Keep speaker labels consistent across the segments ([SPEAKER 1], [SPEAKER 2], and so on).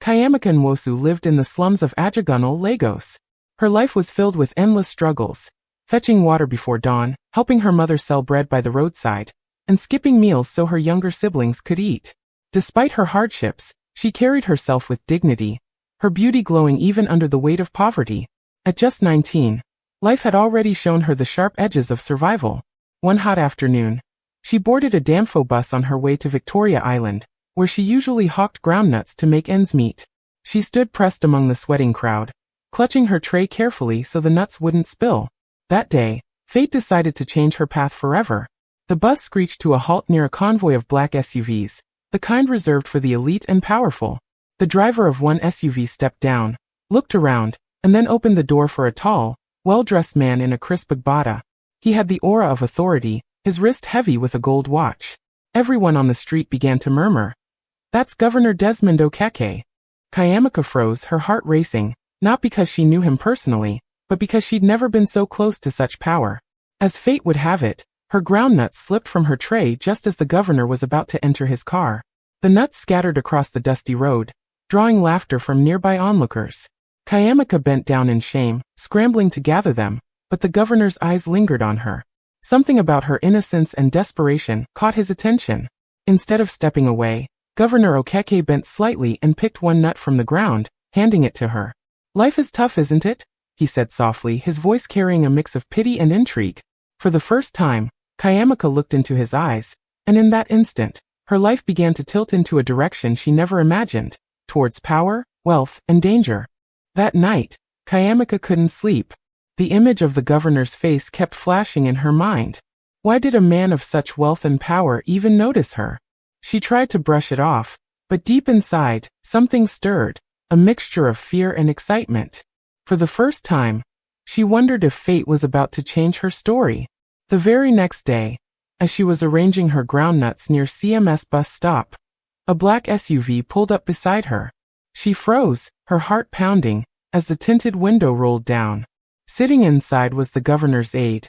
[SPEAKER 1] Kayamaka Nwosu lived in the slums of Ajagunle, Lagos. Her life was filled with endless struggles, fetching water before dawn, helping her mother sell bread by the roadside, and skipping meals so her younger siblings could eat. Despite her hardships, she carried herself with dignity, her beauty glowing even under the weight of poverty. At just 19, life had already shown her the sharp edges of survival. One hot afternoon, she boarded a Damfo bus on her way to Victoria Island, where she usually hawked groundnuts to make ends meet. She stood pressed among the sweating crowd, clutching her tray carefully so the nuts wouldn't spill. That day, fate decided to change her path forever. The bus screeched to a halt near a convoy of black SUVs, the kind reserved for the elite and powerful. The driver of one SUV stepped down, looked around, and then opened the door for a tall, well-dressed man in a crisp agbada. He had the aura of authority, his wrist heavy with a gold watch. Everyone on the street began to murmur, "That's Governor Desmond Okeke." Kayamaka froze, her heart racing, not because she knew him personally, but because she'd never been so close to such power. As fate would have it, her groundnuts slipped from her tray just as the governor was about to enter his car. The nuts scattered across the dusty road, drawing laughter from nearby onlookers. Kayamaka bent down in shame, scrambling to gather them, but the governor's eyes lingered on her. Something about her innocence and desperation caught his attention. Instead of stepping away, Governor Okeke bent slightly and picked one nut from the ground, handing it to her. "Life is tough, isn't it?" he said softly, his voice carrying a mix of pity and intrigue. For the first time, Kayamaka looked into his eyes, and in that instant, her life began to tilt into a direction she never imagined, towards power, wealth, and danger. That night, Kayamaka couldn't sleep. The image of the governor's face kept flashing in her mind. Why did a man of such wealth and power even notice her? She tried to brush it off, but deep inside, something stirred, a mixture of fear and excitement. For the first time, she wondered if fate was about to change her story. The very next day, as she was arranging her groundnuts near CMS bus stop, a black SUV pulled up beside her. She froze, her heart pounding, as the tinted window rolled down. Sitting inside was the governor's aide,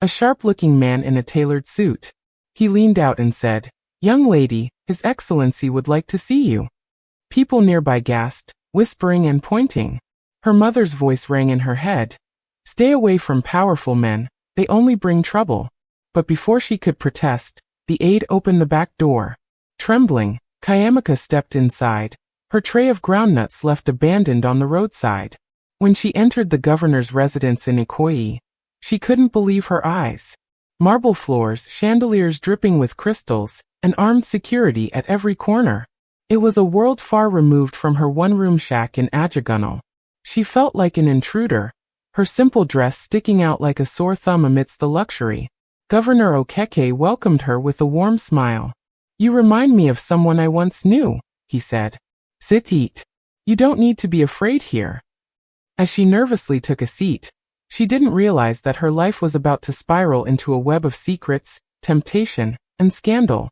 [SPEAKER 1] a sharp-looking man in a tailored suit. He leaned out and said, "Young lady, His Excellency would like to see you." People nearby gasped, whispering and pointing. Her mother's voice rang in her head. "Stay away from powerful men, they only bring trouble." But before she could protest, the aide opened the back door. Trembling, Kayamaka stepped inside, her tray of groundnuts left abandoned on the roadside. When she entered the governor's residence in Ikoyi, she couldn't believe her eyes. Marble floors, chandeliers dripping with crystals, and armed security at every corner. It was a world far removed from her one-room shack in Ajagunle. She felt like an intruder, her simple dress sticking out like a sore thumb amidst the luxury. Governor Okeke welcomed her with a warm smile. "You remind me of someone I once knew," he said. "Sit, eat. You don't need to be afraid here." As she nervously took a seat, she didn't realize that her life was about to spiral into a web of secrets, temptation, and scandal,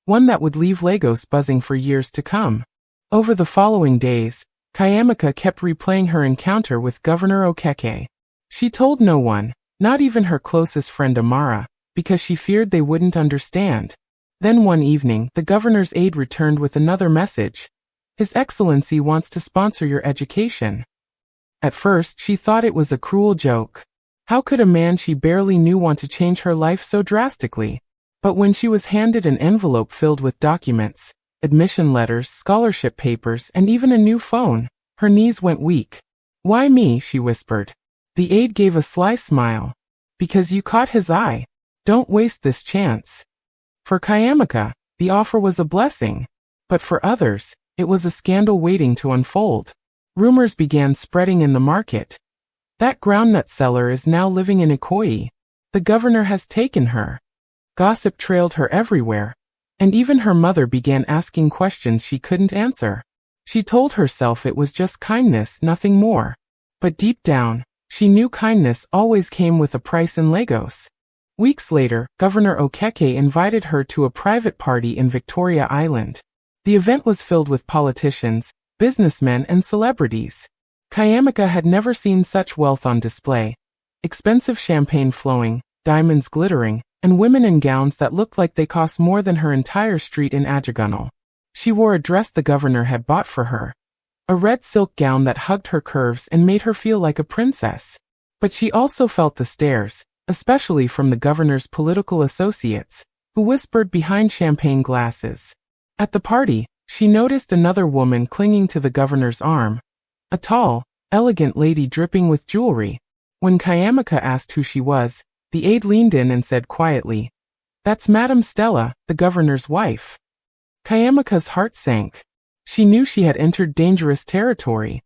[SPEAKER 1] one that would leave Lagos buzzing for years to come. Over the following days, Kayamaka kept replaying her encounter with Governor Okeke. She told no one, not even her closest friend Amara, because she feared they wouldn't understand. Then one evening, the governor's aide returned with another message. "His Excellency wants to sponsor your education." At first, she thought it was a cruel joke. How could a man she barely knew want to change her life so drastically? But when she was handed an envelope filled with documents, admission letters, scholarship papers, and even a new phone, her knees went weak. "Why me?" she whispered. The aide gave a sly smile. "Because you caught his eye. Don't waste this chance." For Kayamaka, the offer was a blessing. But for others, it was a scandal waiting to unfold. Rumors began spreading in the market. "That groundnut seller is now living in Ikoyi. The governor has taken her." Gossip trailed her everywhere, and even her mother began asking questions she couldn't answer. She told herself it was just kindness, nothing more. But deep down, she knew kindness always came with a price in Lagos. Weeks later, Governor Okeke invited her to a private party in Victoria Island. The event was filled with politicians, businessmen, and celebrities. Kayamaka had never seen such wealth on display. Expensive champagne flowing, diamonds glittering, and women in gowns that looked like they cost more than her entire street in Ajagunle. She wore a dress the governor had bought for her, a red silk gown that hugged her curves and made her feel like a princess. But she also felt the stares, especially from the governor's political associates, who whispered behind champagne glasses. At the party, she noticed another woman clinging to the governor's arm, a tall, elegant lady dripping with jewelry. When Kayamika asked who she was, the aide leaned in and said quietly, "That's Madame Stella, the governor's wife." Kayamika's heart sank. She knew she had entered dangerous territory.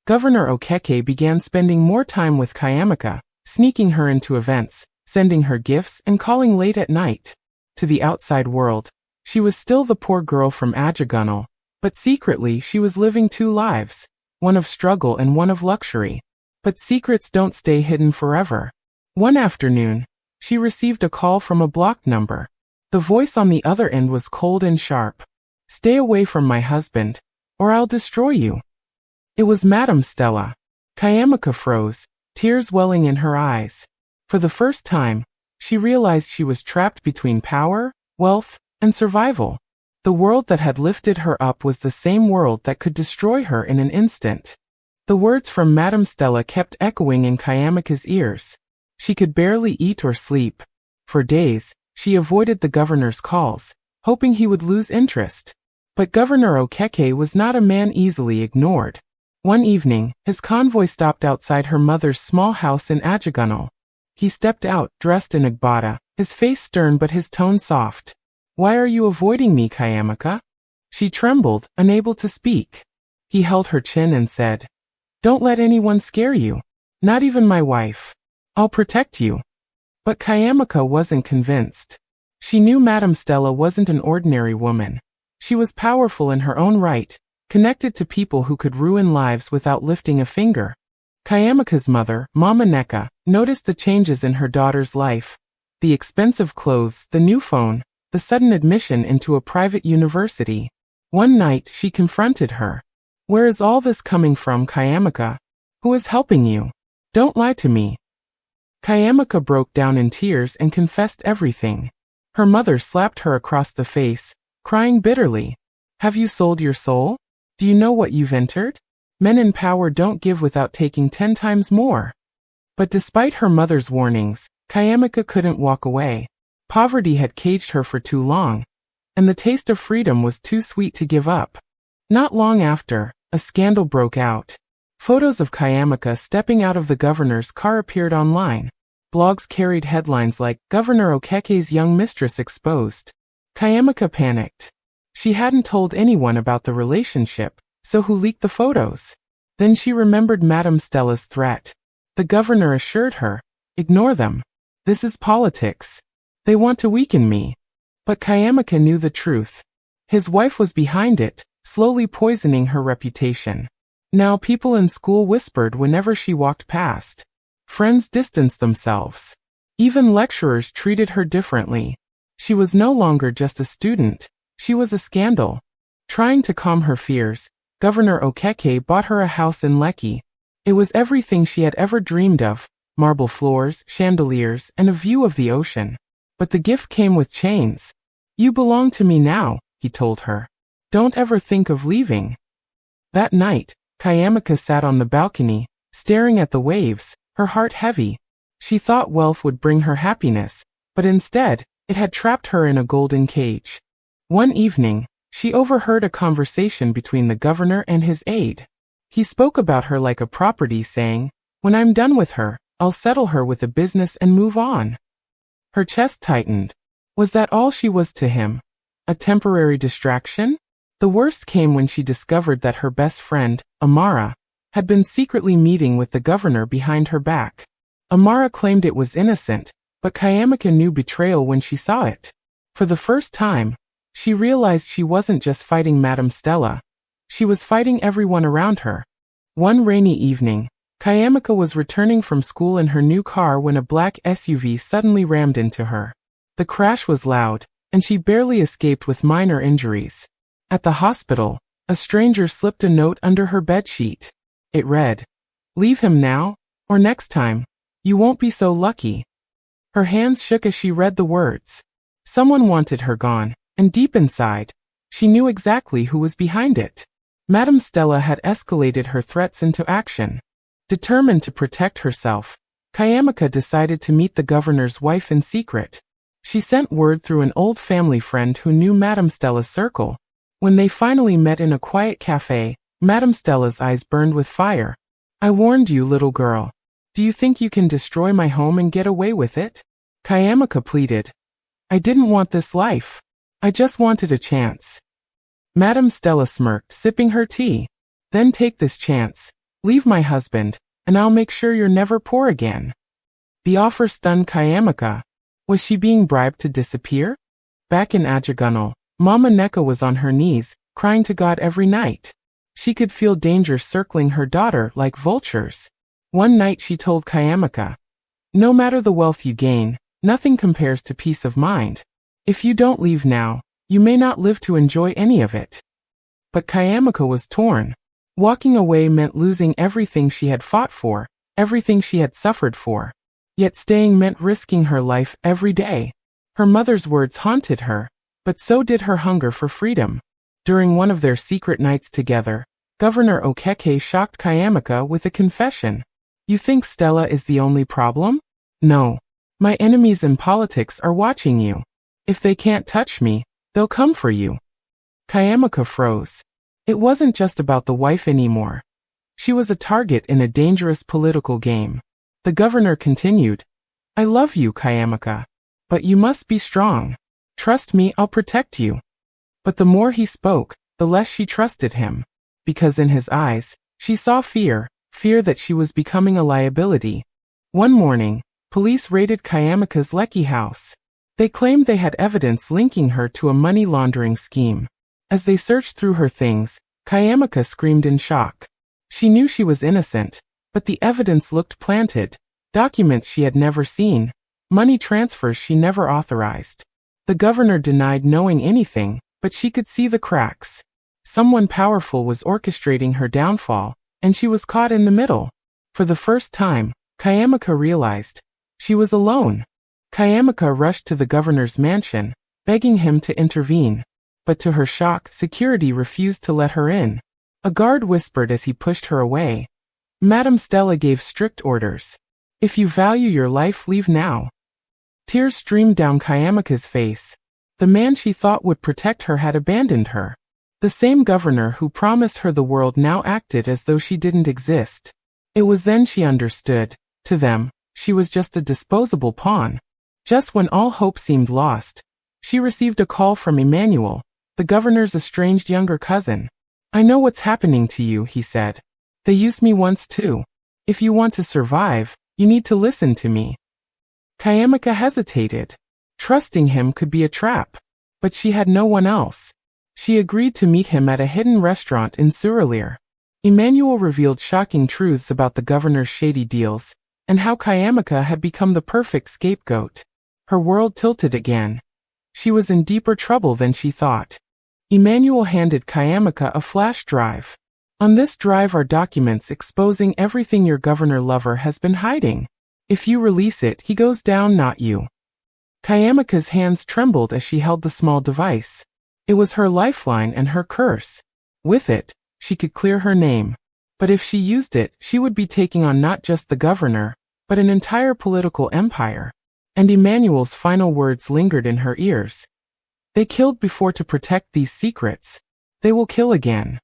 [SPEAKER 1] Governor Okeke began spending more time with Kayamika, sneaking her into events, sending her gifts and calling late at night. To the outside world, she was still the poor girl from Ajagunal, but secretly she was living two lives, one of struggle and one of luxury. But secrets don't stay hidden forever. One afternoon, she received a call from a blocked number. The voice on the other end was cold and sharp. "Stay away from my husband, or I'll destroy you." It was Madame Stella. Kayamika froze, tears welling in her eyes. For the first time, she realized she was trapped between power, wealth, and survival. The world that had lifted her up was the same world that could destroy her in an instant. The words from Madame Stella kept echoing in Kayamika's ears. She could barely eat or sleep. For days, she avoided the governor's calls, hoping he would lose interest. But Governor Okeke was not a man easily ignored. One evening, his convoy stopped outside her mother's small house in Ajagunal. He stepped out, dressed in agbada, his face stern but his tone soft. "Why are you avoiding me, Kayamika?" She trembled, unable to speak. He held her chin and said, "Don't let anyone scare you. Not even my wife. I'll protect you." But Kayamika wasn't convinced. She knew Madame Stella wasn't an ordinary woman. She was powerful in her own right, connected to people who could ruin lives without lifting a finger. Kayamika's mother, Mama Neka, noticed the changes in her daughter's life. The expensive clothes, the new phone, the sudden admission into a private university. One night, she confronted her. "Where is all this coming from, Kayamika? Who is helping you? Don't lie to me." Kayamika broke down in tears and confessed everything. Her mother slapped her across the face, crying bitterly. "Have you sold your soul? Do you know what you've entered? Men in power don't give without taking 10 times more." But despite her mother's warnings, Kayamika couldn't walk away. Poverty had caged her for too long, and the taste of freedom was too sweet to give up. Not long after, a scandal broke out. Photos of Kayamika stepping out of the governor's car appeared online. Blogs carried headlines like, "Governor Okeke's young mistress exposed." Kayamika panicked. She hadn't told anyone about the relationship, so who leaked the photos? Then she remembered Madame Stella's threat. The governor assured her, "Ignore them. This is politics. They want to weaken me." But Kayamika knew the truth. His wife was behind it, slowly poisoning her reputation. Now people in school whispered whenever she walked past. Friends distanced themselves. Even lecturers treated her differently. She was no longer just a student. She was a scandal. Trying to calm her fears, Governor Okeke bought her a house in Lekki. It was everything she had ever dreamed of: marble floors, chandeliers, and a view of the ocean. But the gift came with chains. "You belong to me now," he told her. "Don't ever think of leaving." That night, Kayamika sat on the balcony, staring at the waves, her heart heavy. She thought wealth would bring her happiness, but instead, it had trapped her in a golden cage. One evening, she overheard a conversation between the governor and his aide. He spoke about her like a property, saying, "When I'm done with her, I'll settle her with a business and move on." Her chest tightened. Was that all she was to him? A temporary distraction? The worst came when she discovered that her best friend, Amara, had been secretly meeting with the governor behind her back. Amara claimed it was innocent, but Kayamika knew betrayal when she saw it. For the first time, she realized she wasn't just fighting Madame Stella. She was fighting everyone around her. One rainy evening, Kayamika was returning from school in her new car when a black SUV suddenly rammed into her. The crash was loud, and she barely escaped with minor injuries. At the hospital, a stranger slipped a note under her bedsheet. It read, "Leave him now, or next time, you won't be so lucky." Her hands shook as she read the words. Someone wanted her gone, and deep inside, she knew exactly who was behind it. Madame Stella had escalated her threats into action. Determined to protect herself, Kayamika decided to meet the governor's wife in secret. She sent word through an old family friend who knew Madame Stella's circle. When they finally met in a quiet cafe, Madame Stella's eyes burned with fire. "I warned you, little girl. Do you think you can destroy my home and get away with it?" Kayamika pleaded. "I didn't want this life. I just wanted a chance." Madame Stella smirked, sipping her tea. "Then take this chance. Leave my husband, and I'll make sure you're never poor again." The offer stunned Kayamika. Was she being bribed to disappear? Back in Ajagunal, Mama Neka was on her knees, crying to God every night. She could feel danger circling her daughter like vultures. One night she told Kayamika, "No matter the wealth you gain, nothing compares to peace of mind. If you don't leave now, you may not live to enjoy any of it." But Kayamika was torn. Walking away meant losing everything she had fought for, everything she had suffered for. Yet staying meant risking her life every day. Her mother's words haunted her, but so did her hunger for freedom. During one of their secret nights together, Governor Okeke shocked Kayamika with a confession. "You think Stella is the only problem? No. My enemies in politics are watching you. If they can't touch me, they'll come for you." Kayamika froze. It wasn't just about the wife anymore. She was a target in a dangerous political game. The governor continued, "I love you, Kayamika. But you must be strong. Trust me, I'll protect you." But the more he spoke, the less she trusted him. Because in his eyes, she saw fear that she was becoming a liability. One morning, police raided Kayamika's Lekki house. They claimed they had evidence linking her to a money laundering scheme. As they searched through her things, Kayamika screamed in shock. She knew she was innocent, but the evidence looked planted. Documents she had never seen, money transfers she never authorized. The governor denied knowing anything, but she could see the cracks. Someone powerful was orchestrating her downfall, and she was caught in the middle. For the first time, Kayamika realized she was alone. Kayamika rushed to the governor's mansion, begging him to intervene. But to her shock, security refused to let her in. A guard whispered as he pushed her away. Madame Stella gave strict orders. "If you value your life, leave now." Tears streamed down Kayamika's face. The man she thought would protect her had abandoned her. The same governor who promised her the world now acted as though she didn't exist. It was then she understood. To them, she was just a disposable pawn. Just when all hope seemed lost, she received a call from Emmanuel, the governor's estranged younger cousin. "I know what's happening to you," he said. "They used me once too. If you want to survive, you need to listen to me." Kayamika hesitated. Trusting him could be a trap. But she had no one else. She agreed to meet him at a hidden restaurant in Surulere. Emmanuel revealed shocking truths about the governor's shady deals, and how Kayamika had become the perfect scapegoat. Her world tilted again. She was in deeper trouble than she thought. Emmanuel handed Kayamika a flash drive. "On this drive are documents exposing everything your governor lover has been hiding. If you release it, he goes down, not you." Kayamika's hands trembled as she held the small device. It was her lifeline and her curse. With it, she could clear her name. But if she used it, she would be taking on not just the governor, but an entire political empire. And Emmanuel's final words lingered in her ears. "They killed before to protect these secrets. They will kill again."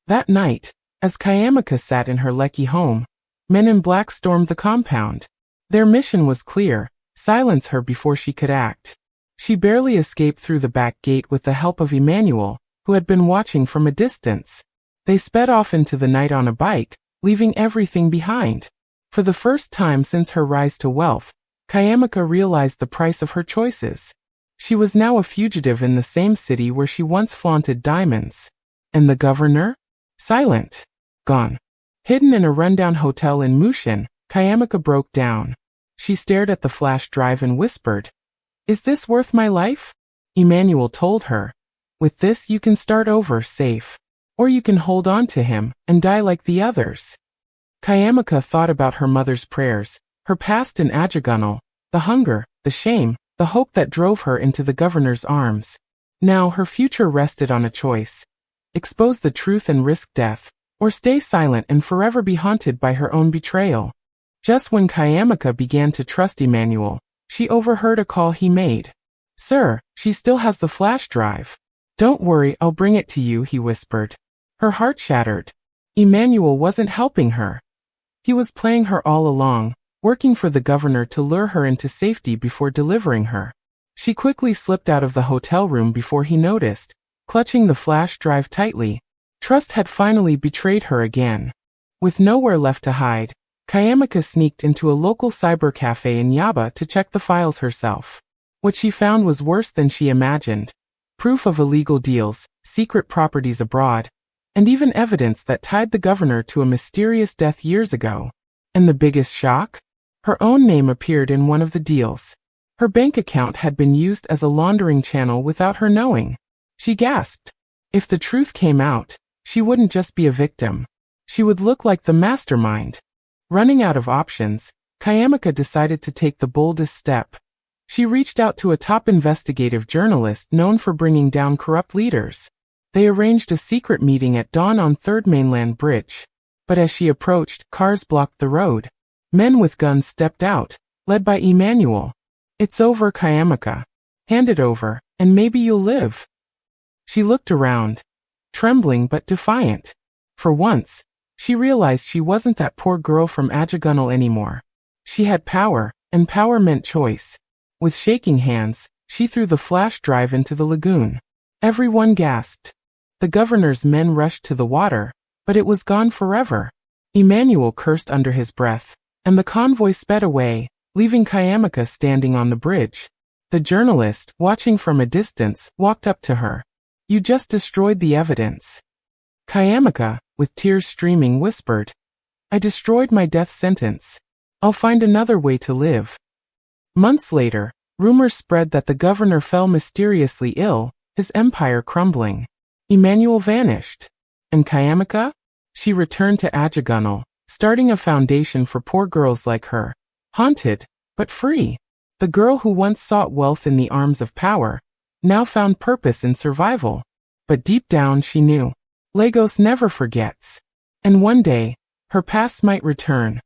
[SPEAKER 1] That night, as Kayamika sat in her Lekki home, men in black stormed the compound. Their mission was clear: silence her before she could act. She barely escaped through the back gate with the help of Emmanuel, who had been watching from a distance. They sped off into the night on a bike, leaving everything behind. For the first time since her rise to wealth, Kayamika realized the price of her choices. She was now a fugitive in the same city where she once flaunted diamonds. And the governor? Silent. Gone. Hidden in a rundown hotel in Mushin, Kayamika broke down. She stared at the flash drive and whispered, "Is this worth my life?" Emmanuel told her, "With this you can start over safe. Or you can hold on to him and die like the others." Kayamika thought about her mother's prayers, her past in Ajagunal, the hunger, the shame, the hope that drove her into the governor's arms. Now her future rested on a choice. expose the truth and risk death, or stay silent and forever be haunted by her own betrayal. Just when Kayamika began to trust Emmanuel, she overheard a call he made. "Sir, she still has the flash drive." "Don't worry, I'll bring it to you," he whispered. Her heart shattered. Emmanuel wasn't helping her. He was playing her all along, working for the governor to lure her into safety before delivering her. She quickly slipped out of the hotel room before he noticed, clutching the flash drive tightly. Trust had finally betrayed her again. With nowhere left to hide, Kayamika sneaked into a local cyber cafe in Yaba to check the files herself. What she found was worse than she imagined. Proof of illegal deals, secret properties abroad, and even evidence that tied the governor to a mysterious death years ago. And the biggest shock? Her own name appeared in one of the deals. Her bank account had been used as a laundering channel without her knowing. She gasped. If the truth came out, she wouldn't just be a victim. She would look like the mastermind. Running out of options, Kayamika decided to take the boldest step. She reached out to a top investigative journalist known for bringing down corrupt leaders. They arranged a secret meeting at dawn on 3rd Mainland Bridge. But as she approached, cars blocked the road. Men with guns stepped out, led by Emmanuel. "It's over, Kayamika. Hand it over, and maybe you'll live." She looked around, trembling but defiant. For once, she realized she wasn't that poor girl from Ajagunal anymore. She had power, and power meant choice. With shaking hands, she threw the flash drive into the lagoon. Everyone gasped. The governor's men rushed to the water, but it was gone forever. Emmanuel cursed under his breath, and the convoy sped away, leaving Kayamika standing on the bridge. The journalist, watching from a distance, walked up to her. "You just destroyed the evidence." Kayamika, with tears streaming, whispered, "I destroyed my death sentence. I'll find another way to live." Months later, rumors spread that the governor fell mysteriously ill, his empire crumbling. Emmanuel vanished. And Kayamika? She returned to Ajagunal, starting a foundation for poor girls like her. Haunted, but free. The girl who once sought wealth in the arms of power, now found purpose in survival. But deep down she knew, Lagos never forgets. And one day, her past might return,